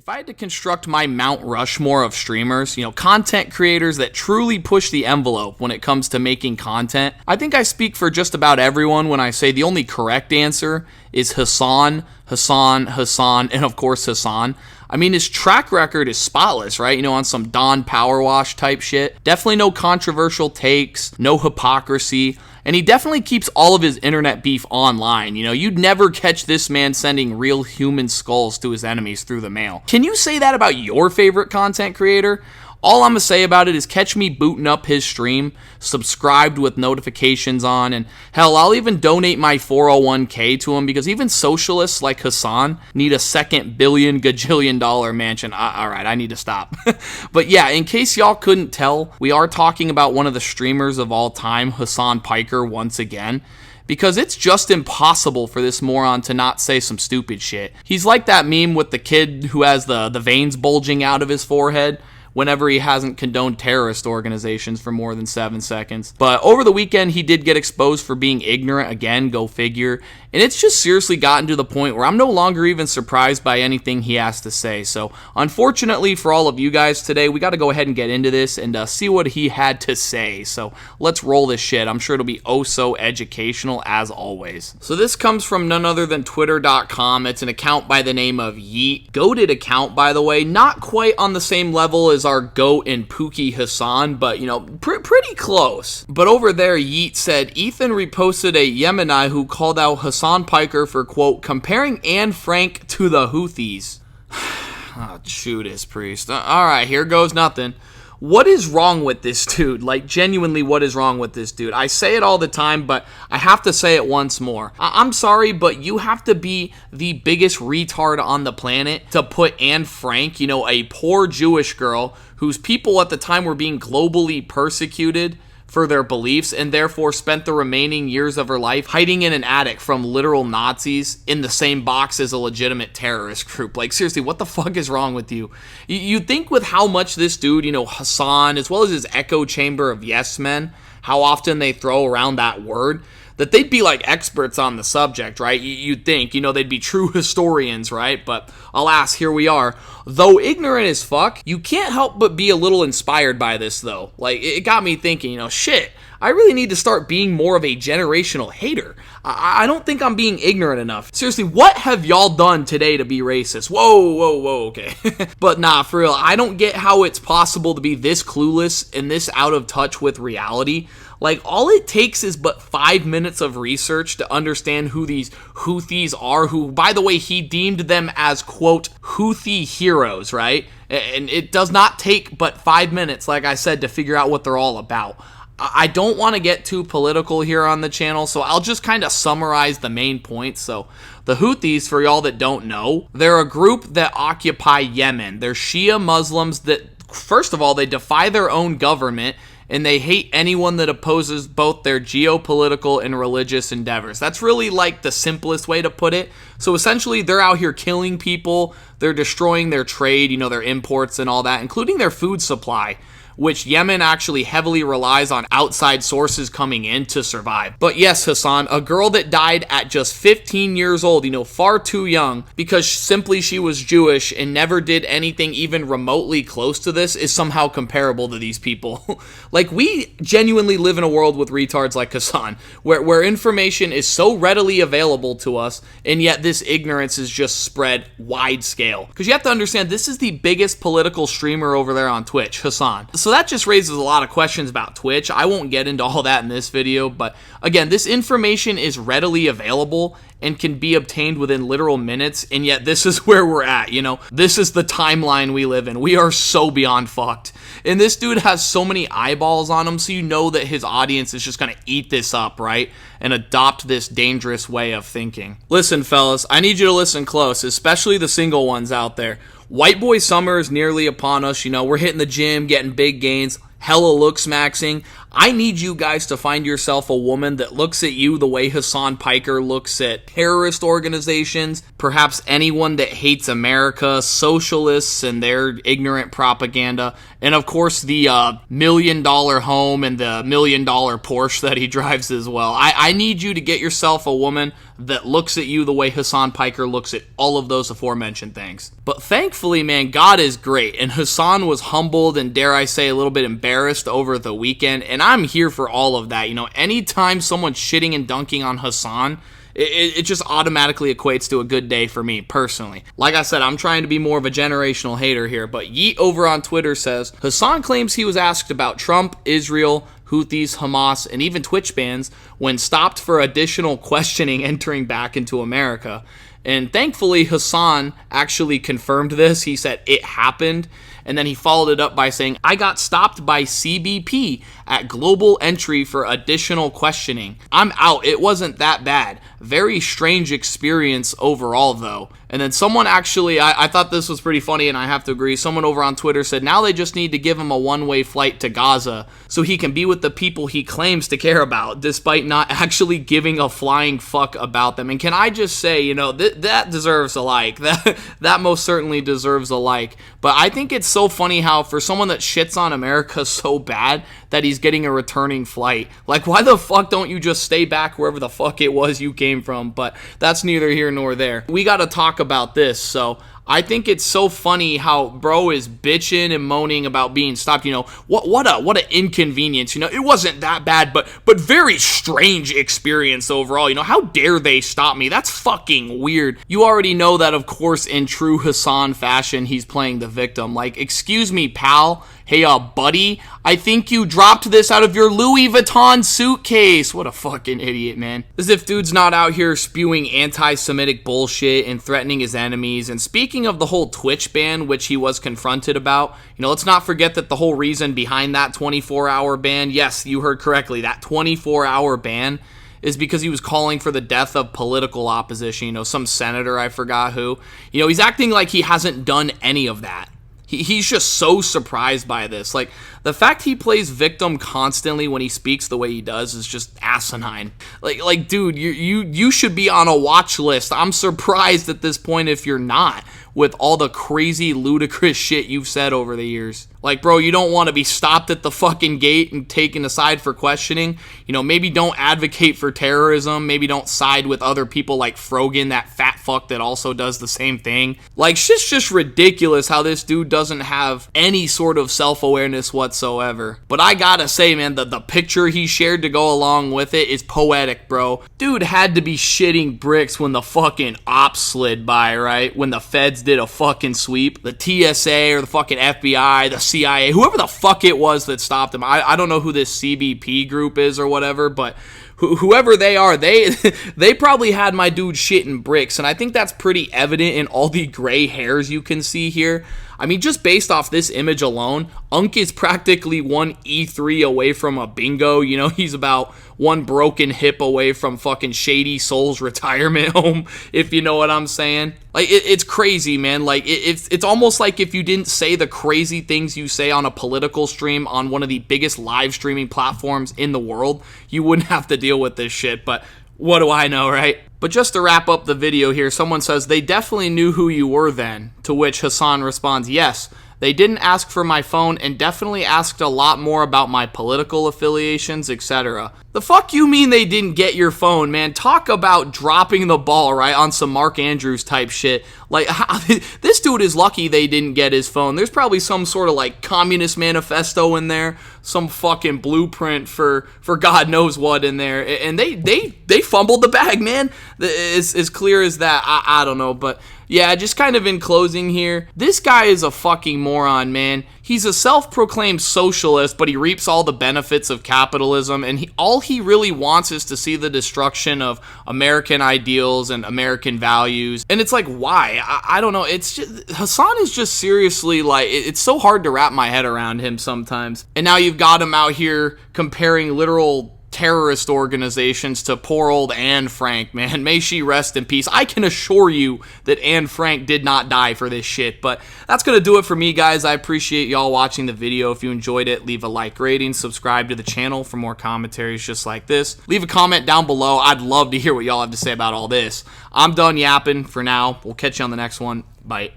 If I had to construct my Mount Rushmore of streamers, content creators that truly push the envelope when it comes to making content, I think I speak for just about everyone when I say the only correct answer is Hasan, and of course Hasan. I mean, his track record is spotless, right? On some Don Power Wash type shit. Definitely no controversial takes, no hypocrisy, and he definitely keeps all of his internet beef online. You'd never catch this man sending real human skulls to his enemies through the mail. Can you say that about your favorite content creator? All I'm going to say about it is catch me booting up his stream, subscribed with notifications on, and hell, I'll even donate my 401k to him because even socialists like Hasan need a second gajillion dollar mansion. Alright, I need to stop. But yeah, in case y'all couldn't tell, we are talking about one of the streamers of all time, Hasan Piker, once again. Because it's just impossible for this moron to not say some stupid shit. He's like that meme with the kid who has the veins bulging out of his forehead whenever he hasn't condoned terrorist organizations for more than 7 seconds. But over the weekend, he did get exposed for being ignorant again, go figure. And it's just seriously gotten to the point where I'm no longer even surprised by anything he has to say. So unfortunately for all of you guys today, we got to go ahead and get into this and see what he had to say. So let's roll this shit. I'm sure it'll be oh so educational as always. So this comes from none other than Twitter.com. It's an account by the name of Yeet. Goated account, by the way. Not quite on the same level as our GOAT and Pookie Hasan, but pretty close. But over there, Yeet said, Ethan reposted a Yemeni who called out Hasan Piker for, quote, comparing Anne Frank to the Houthis. Oh, Judas Priest. Alright, here goes nothing. What is wrong with this dude? Like, genuinely, what is wrong with this dude? I say it all the time, but I have to say it once more. I'm sorry, but you have to be the biggest retard on the planet to put Anne Frank, a poor Jewish girl whose people at the time were being globally persecuted for their beliefs and therefore spent the remaining years of her life hiding in an attic from literal Nazis in the same box as a legitimate terrorist group. Like, seriously, what the fuck is wrong with you? You think with how much this dude, Hasan, as well as his echo chamber of yes men, how often they throw around that word, that they'd be like experts on the subject, right? You'd think, they'd be true historians, right? But alas, here we are. Though ignorant as fuck, you can't help but be a little inspired by this, though. Like, it got me thinking, shit, I really need to start being more of a generational hater. I don't think I'm being ignorant enough. Seriously, what have y'all done today to be racist? Whoa, okay. But nah, for real, I don't get how it's possible to be this clueless and this out of touch with reality. Like, all it takes is but 5 minutes of research to understand who these Houthis are, who, by the way, he deemed them as, quote, Houthi heroes, right? And it does not take but 5 minutes, like I said, to figure out what they're all about. I don't want to get too political here on the channel, so I'll just kind of summarize the main points. So, the Houthis, for y'all that don't know, they're a group that occupy Yemen. They're Shia Muslims that, first of all, they defy their own government, and they hate anyone that opposes both their geopolitical and religious endeavors. That's really like the simplest way to put it. So essentially, they're out here killing people, they're destroying their trade, their imports and all that, including their food supply, which Yemen actually heavily relies on outside sources coming in to survive. But yes, Hasan, a girl that died at just 15 years old, far too young, because simply she was Jewish and never did anything even remotely close to this, is somehow comparable to these people. Like, we genuinely live in a world with retards like Hasan, where information is so readily available to us, and yet this ignorance is just spread wide scale. Because you have to understand, this is the biggest political streamer over there on Twitch, Hasan. So that just raises a lot of questions about Twitch. I won't get into all that in this video, but again, this information is readily available and can be obtained within literal minutes, and yet this is where we're at, This is the timeline we live in. We are so beyond fucked. And this dude has so many eyeballs on him, so that his audience is just gonna eat this up, right? And adopt this dangerous way of thinking. Listen, fellas, I need you to listen close, especially the single ones out there. White boy summer is nearly upon us, we're hitting the gym, getting big gains. hella looks maxing. I need you guys to find yourself a woman that looks at you the way Hasan Piker looks at terrorist organizations, perhaps anyone that hates America, socialists and their ignorant propaganda, and of course the $1 million home and the $1 million Porsche that he drives as well. I need you to get yourself a woman that looks at you the way Hasan Piker looks at all of those aforementioned things. But thankfully, man, God is great, and Hasan was humbled and, dare I say, a little bit embarrassed over the weekend, and I'm here for all of that. You know, anytime someone's shitting and dunking on Hasan, it just automatically equates to a good day for me, personally. Like I said, I'm trying to be more of a generational hater here, but Yeet over on Twitter says, Hasan claims he was asked about Trump, Israel, Houthis, Hamas, and even Twitch bans when stopped for additional questioning entering back into America. And thankfully, Hasan actually confirmed this. He said it happened. And then he followed it up by saying, I got stopped by CBP at global entry for additional questioning. I'm out. It wasn't that bad. Very strange experience overall, though. And then someone actually, I thought this was pretty funny, and I have to agree. Someone over on Twitter said, now they just need to give him a one-way flight to Gaza so he can be with the people he claims to care about, despite not actually giving a flying fuck about them. And can I just say, you know, that deserves a like. That most certainly deserves a like. But I think it's so funny how for someone that shits on America so bad that he's getting a returning flight. Like, why the fuck don't you just stay back wherever the fuck it was you came from? But that's neither here nor there. We got to talk about this. So I think it's so funny how bro is bitching and moaning about being stopped. You know, what an inconvenience. You know, it wasn't that bad, but very strange experience overall. You know, how dare they stop me? That's fucking weird. You already know that, of course, in true Hasan fashion, he's playing the victim. Like, excuse me, pal. Hey, buddy, I think you dropped this out of your Louis Vuitton suitcase. What a fucking idiot, man. As if dude's not out here spewing anti-Semitic bullshit and threatening his enemies. And speaking of the whole Twitch ban, which he was confronted about, you know, let's not forget that the whole reason behind that 24-hour ban, yes, you heard correctly, that 24-hour ban is because he was calling for the death of political opposition. You know, some senator, I forgot who. You know, he's acting like he hasn't done any of that. He's just so surprised by this. Like, the fact he plays victim constantly when he speaks the way he does is just asinine. Like, dude, you should be on a watch list. I'm surprised at this point if you're not, with all the crazy, ludicrous shit you've said over the years. Like, bro, you don't want to be stopped at the fucking gate and taken aside for questioning. You know, maybe don't advocate for terrorism. Maybe don't side with other people like Frogan, that fat fuck that also does the same thing. Like, shit's just ridiculous how this dude doesn't have any sort of self-awareness whatsoever. But I gotta say, man, the picture he shared to go along with it is poetic, bro. Dude had to be shitting bricks when the fucking ops slid by, right? When the feds did a fucking sweep. The TSA or the fucking FBI, the CIA, whoever the fuck it was that stopped him. I don't know who this CBP group is or whatever, but whoever they are, they probably had my dude shitting bricks, and I think that's pretty evident in all the gray hairs you can see here. I mean, just based off this image alone, Unk is practically one E3 away from a bingo. You know, he's about one broken hip away from fucking Shady Souls retirement home, if you know what I'm saying. Like, it's crazy, man. Like, it's almost like if you didn't say the crazy things you say on a political stream on one of the biggest live streaming platforms in the world, you wouldn't have to deal with this shit. But what do I know, right? But just to wrap up the video here, someone says, they definitely knew who you were then, to which Hasan responds, yes, they didn't ask for my phone and definitely asked a lot more about my political affiliations, etc. The fuck you mean they didn't get your phone, man? Talk about dropping the ball, right, on some Mark Andrews type shit. Like, this dude is lucky they didn't get his phone. There's probably some sort of, like, communist manifesto in there, some fucking blueprint for God knows what in there, and they fumbled the bag, man. It's as clear as that. I don't know, but yeah, just kind of in closing here, this guy is a fucking moron, man. He's a self-proclaimed socialist, but he reaps all the benefits of capitalism, and all he really wants is to see the destruction of American ideals and American values. And it's like, why? I don't know. It's just, Hasan is just seriously, like, it's so hard to wrap my head around him sometimes. And now you've got him out here comparing literal terrorist organizations to poor old Anne Frank, man. May she rest in peace. I can assure you that Anne Frank did not die for this shit. But that's going to do it for me, guys. I appreciate y'all watching the video. If you enjoyed it, leave a like rating, subscribe to the channel for more commentaries just like this. Leave a comment down below. I'd love to hear what y'all have to say about all this. I'm done yapping for now. We'll catch you on the next one. Bye.